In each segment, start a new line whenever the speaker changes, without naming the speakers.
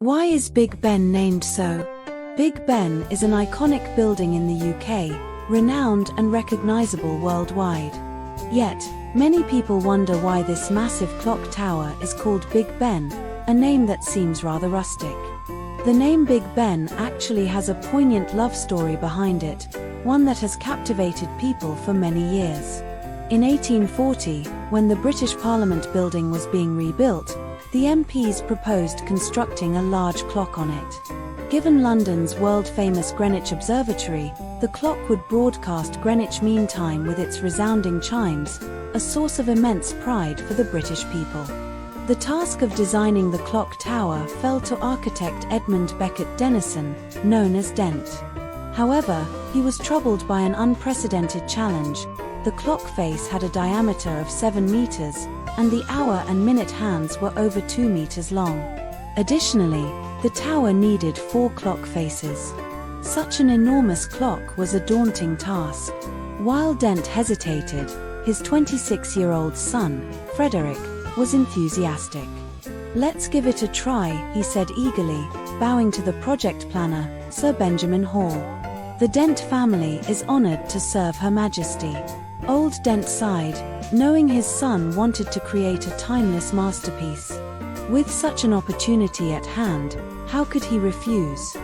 Why is Big Ben named so? Big Ben is an iconic building in the UK, renowned and recognizable worldwide. Yet, many people wonder why this massive clock tower is called Big Ben, a name that seems rather rustic. The name Big Ben actually has a poignant love story behind it, one that has captivated people for many years. In 1840, when the British Parliament building was being rebuilt, the MPs proposed constructing a large clock on it. Given London's world-famous Greenwich Observatory, the clock would broadcast Greenwich Mean Time with its resounding chimes, a source of immense pride for the British people. The task of designing the clock tower fell to architect Edmund Beckett Denison, known as Dent. However, he was troubled by an unprecedented challenge. The clock face had a diameter of 7 meters, and the hour and minute hands were over 2 meters long. Additionally, the tower needed 4 clock faces. Such an enormous clock was a daunting task. While Dent hesitated, his 26-year-old son, Frederick, was enthusiastic. "Let's give it a try," he said eagerly, bowing to the project planner, Sir Benjamin Hall. The Dent family is honored to serve Her Majesty. Old Dent sighed, knowing his son wanted to create a timeless masterpiece. With such an opportunity at hand, how could he refuse?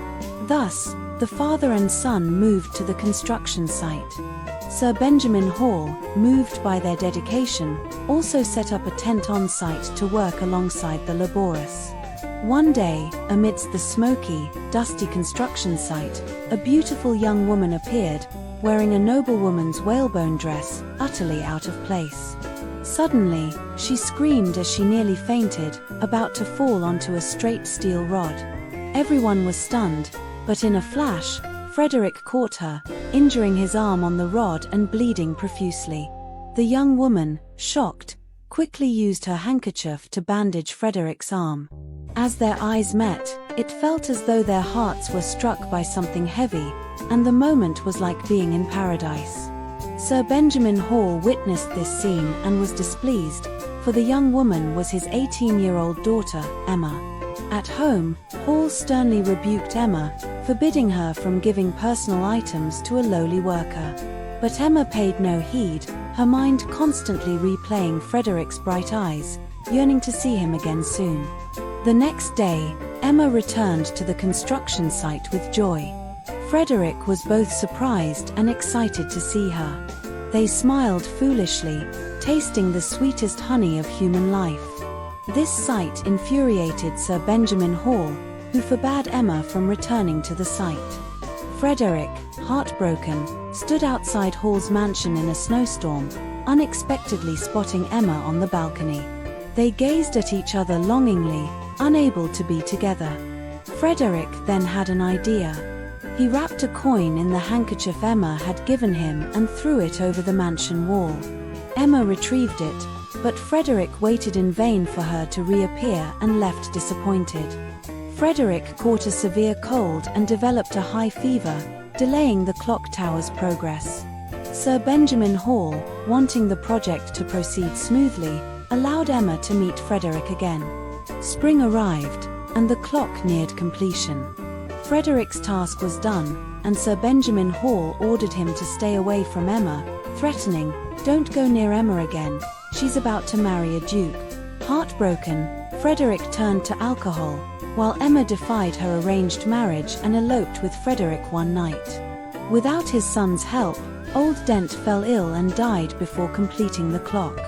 Thus, the father and son moved to the construction site. Sir Benjamin Hall, moved by their dedication, also set up a tent on site to work alongside the laborers. One day, amidst the smoky, dusty construction site, a beautiful young woman appeared, wearing a noblewoman's whalebone dress, utterly out of place. Suddenly, she screamed as she nearly fainted, about to fall onto a straight steel rod. Everyone was stunned, but in a flash, Frederick caught her, injuring his arm on the rod and bleeding profusely. The young woman, shocked, quickly used her handkerchief to bandage Frederick's arm. As their eyes met, it felt as though their hearts were struck by something heavy, and the moment was like being in paradise. Sir Benjamin Hall witnessed this scene and was displeased, for the young woman was his 18-year-old daughter, Emma. At home, Hall sternly rebuked Emma, forbidding her from giving personal items to a lowly worker. But Emma paid no heed, her mind constantly replaying Frederick's bright eyes, yearning to see him again soon. The next day, Emma returned to the construction site with joy. Frederick was both surprised and excited to see her. They smiled foolishly, tasting the sweetest honey of human life. This sight infuriated Sir Benjamin Hall, who forbade Emma from returning to the site. Frederick, heartbroken, stood outside Hall's mansion in a snowstorm, unexpectedly spotting Emma on the balcony. They gazed at each other longingly, unable to be together. Frederick then had an idea. He wrapped a coin in the handkerchief Emma had given him and threw it over the mansion wall. Emma retrieved it, but Frederick waited in vain for her to reappear and left disappointed. Frederick caught a severe cold and developed a high fever, delaying the clock tower's progress. Sir Benjamin Hall, wanting the project to proceed smoothly, allowed Emma to meet Frederick again. Spring arrived, and the clock neared completion. Frederick's task was done, and Sir Benjamin Hall ordered him to stay away from Emma, threatening, "Don't go near Emma again, she's about to marry a duke." Heartbroken, Frederick turned to alcohol, while Emma defied her arranged marriage and eloped with Frederick one night. Without his son's help, old Dent fell ill and died before completing the clock.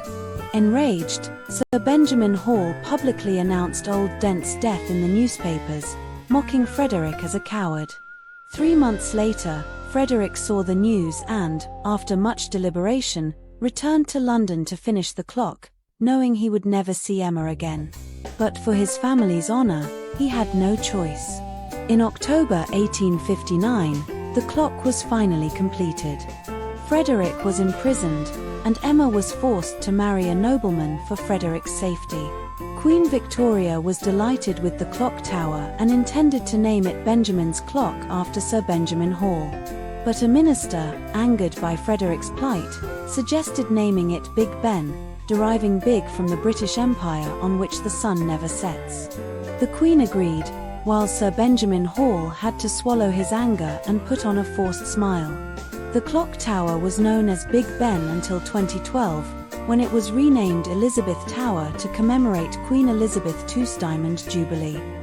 Enraged, Sir Benjamin Hall publicly announced old Dent's death in the newspapers, mocking Frederick as a coward. 3 months later, Frederick saw the news and, after much deliberation, returned to London to finish the clock, knowing he would never see Emma again. But for his family's honor, he had no choice. In October 1859, the clock was finally completed. Frederick was imprisoned, and Emma was forced to marry a nobleman for Frederick's safety. Queen Victoria was delighted with the clock tower and intended to name it Benjamin's Clock after Sir Benjamin Hall. But a minister, angered by Frederick's plight, suggested naming it Big Ben, deriving big from the British Empire on which the sun never sets. The Queen agreed, while Sir Benjamin Hall had to swallow his anger and put on a forced smile. The clock tower was known as Big Ben until 2012, when it was renamed Elizabeth Tower to commemorate Queen Elizabeth II's Diamond Jubilee.